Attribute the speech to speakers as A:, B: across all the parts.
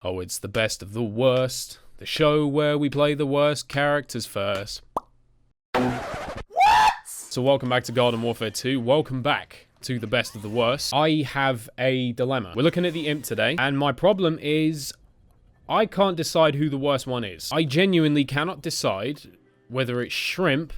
A: Oh, it's the best of the worst. The show where we play the worst characters first. What? So welcome back to Garden Warfare 2. Welcome back to the best of the worst. I have a dilemma. We're looking at the Imp today, and my problem is I can't decide who the worst one is. I genuinely cannot decide whether it's Shrimp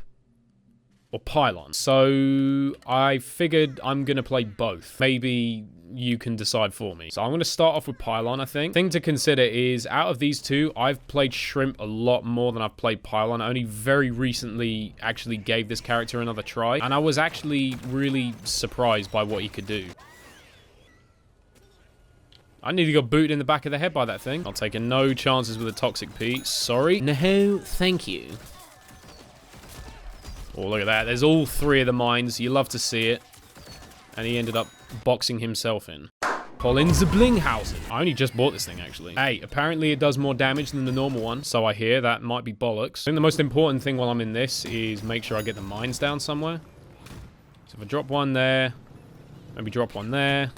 A: or Pylon. So I figured I'm gonna play both. Maybe you can decide for me. So I'm gonna start off with Pylon, I think. Thing to consider is, out of these two, I've played Shrimp a lot more than I've played Pylon. I only very recently actually gave this character another try, and I was actually really surprised by what he could do. I nearly got booted in the back of the head by that thing. Not taking no chances with a Toxic Pete. Sorry. No, thank you. Oh, look at that. There's all three of the mines. You love to see it. And he ended up boxing himself in. Colin Blinghausen. I only just bought this thing, actually. Hey, apparently it does more damage than the normal one. So I hear that might be bollocks. I think the most important thing while I'm in this is make sure I get the mines down somewhere. So if I drop one there, maybe drop one there.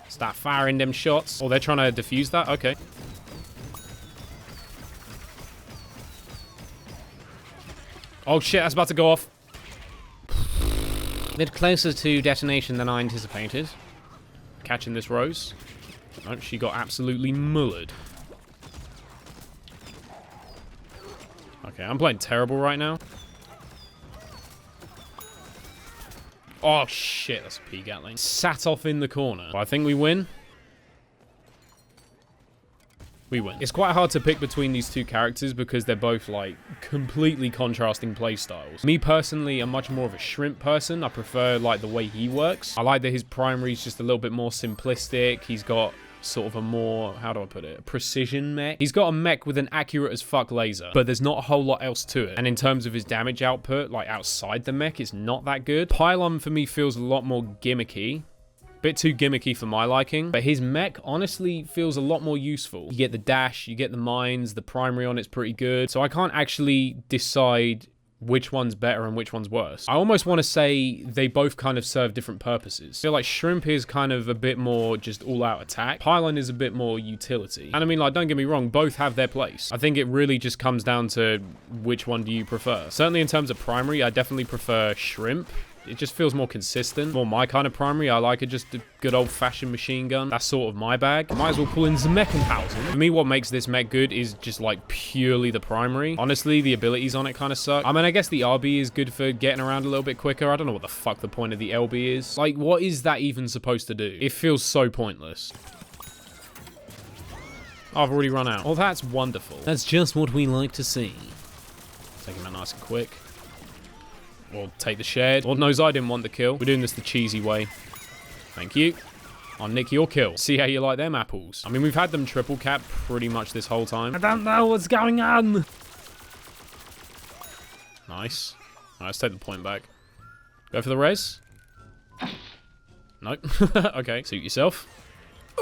A: Start firing them shots. Oh, they're trying to defuse that? Okay. Oh shit, that's about to go off. A bit closer to detonation than I anticipated. Catching this Rose. Nope, she got absolutely mullered. Okay, I'm playing terrible right now. Oh shit, that's a P-Gatling. Sat off in the corner. But I think we win. We win. It's quite hard to pick between these two characters because they're both, like, completely contrasting play styles. Me, personally, I'm much more of a Shrimp person. I prefer, like, the way he works. I like that his primary is just a little bit more simplistic. He's got sort of a more, how do I put it, a precision mech. He's got a mech with an accurate as fuck laser, but there's not a whole lot else to it. And in terms of his damage output, like, outside the mech, it's not that good. Pylon, for me, feels a lot more gimmicky. Bit too gimmicky for my liking, but his mech honestly feels a lot more useful. You get the dash, you get the mines, the primary on it's pretty good. So I can't actually decide which one's better and which one's worse. I almost want to say they both kind of serve different purposes. I feel like Shrimp is kind of a bit more just all-out attack. Pylon is a bit more utility. And I mean, like, don't get me wrong, both have their place. I think it really just comes down to which one do you prefer. Certainly in terms of primary, I definitely prefer Shrimp. It just feels more consistent, more my kind of primary. I like it, just a good old-fashioned machine gun. That's sort of my bag. Might as well pull in z-mech. For me, what makes this mech good is just like purely the primary. Honestly, the abilities on it kind of suck. I mean, I guess the RB is good for getting around a little bit quicker. I don't know what the fuck the point of the LB is. Like, what is that even supposed to do? It feels so pointless. Oh, I've already run out. Oh, that's wonderful. That's just what we like to see. Take him out nice and quick. Or take the shared. Lord knows I didn't want the kill. We're doing this the cheesy way. Thank you. I'll nick your kill. See how you like them apples. I mean, we've had them triple cap pretty much this whole time. I don't know what's going on. Nice. All right, let's take the point back. Go for the res. Nope. Okay, suit yourself.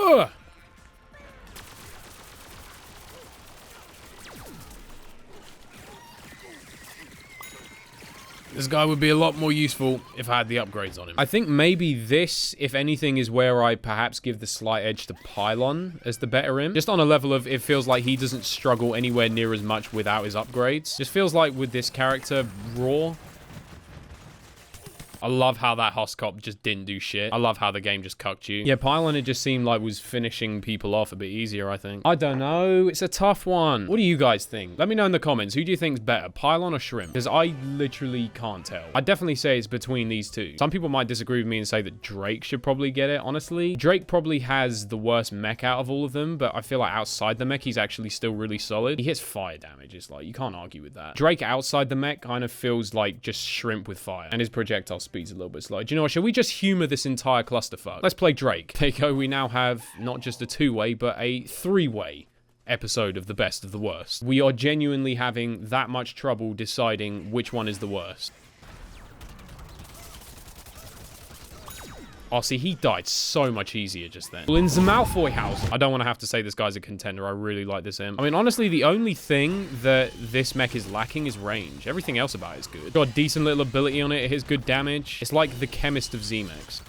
A: Ugh. This guy would be a lot more useful if I had the upgrades on him. I think maybe this, if anything, is where I perhaps give the slight edge to Pylon as the better imp. Just on a level of, it feels like he doesn't struggle anywhere near as much without his upgrades. Just feels like with this character, raw. I love how that Hoscop just didn't do shit. I love how the game just cucked you. Yeah, Pylon, it just seemed like was finishing people off a bit easier, I think. I don't know. It's a tough one. What do you guys think? Let me know in the comments. Who do you think's better, Pylon or Shrimp? Because I literally can't tell. I'd definitely say it's between these two. Some people might disagree with me and say that Drake should probably get it, honestly. Drake probably has the worst mech out of all of them, but I feel like outside the mech, he's actually still really solid. He hits fire damage. It's like, you can't argue with that. Drake outside the mech kind of feels like just Shrimp with fire, and his projectile speed's a little bit slow. Do you know what? Shall we just humor this entire clusterfuck? Let's play Drake. There you go. We now have not just a two-way, but a three-way episode of the best of the worst. We are genuinely having that much trouble deciding which one is the worst. Oh, see, he died so much easier just then. Well, in the Malfoy house, I don't want to have to say this guy's a contender. I really like this imp. I mean, honestly, the only thing that this mech is lacking is range. Everything else about it is good. Got a decent little ability on it. It hits good damage. It's like the chemist of z-mechs.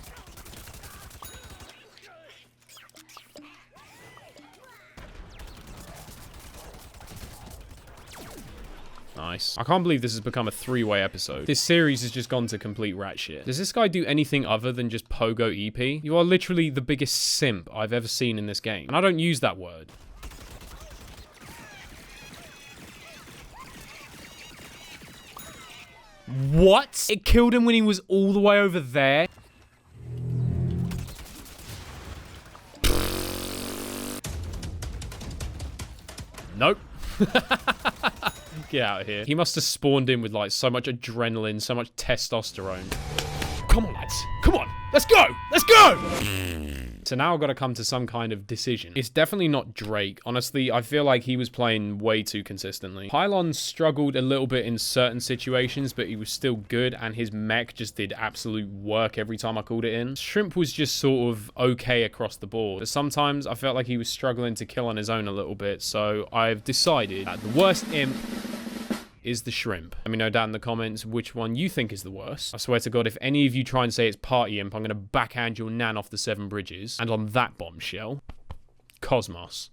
A: Nice. I can't believe this has become a 3-way episode. This series has just gone to complete rat shit. Does this guy do anything other than just pogo EP? You are literally the biggest simp I've ever seen in this game. And I don't use that word. What? It killed him when he was all the way over there? Nope. Get out of here. He must have spawned in with like so much adrenaline, so much testosterone. Come on, lads. Come on. Let's go. Let's go. So now I've got to come to some kind of decision. It's definitely not Drake. Honestly, I feel like he was playing way too consistently. Pylon struggled a little bit in certain situations, but he was still good, and his mech just did absolute work every time I called it in. Shrimp was just sort of okay across the board. But sometimes I felt like he was struggling to kill on his own a little bit, so I've decided that the worst imp is the Shrimp. Let me know down in the comments which one you think is the worst. I swear to God, if any of you try and say it's Party Imp, I'm going to backhand your nan off the 7 bridges. And on that bombshell, Cosmos.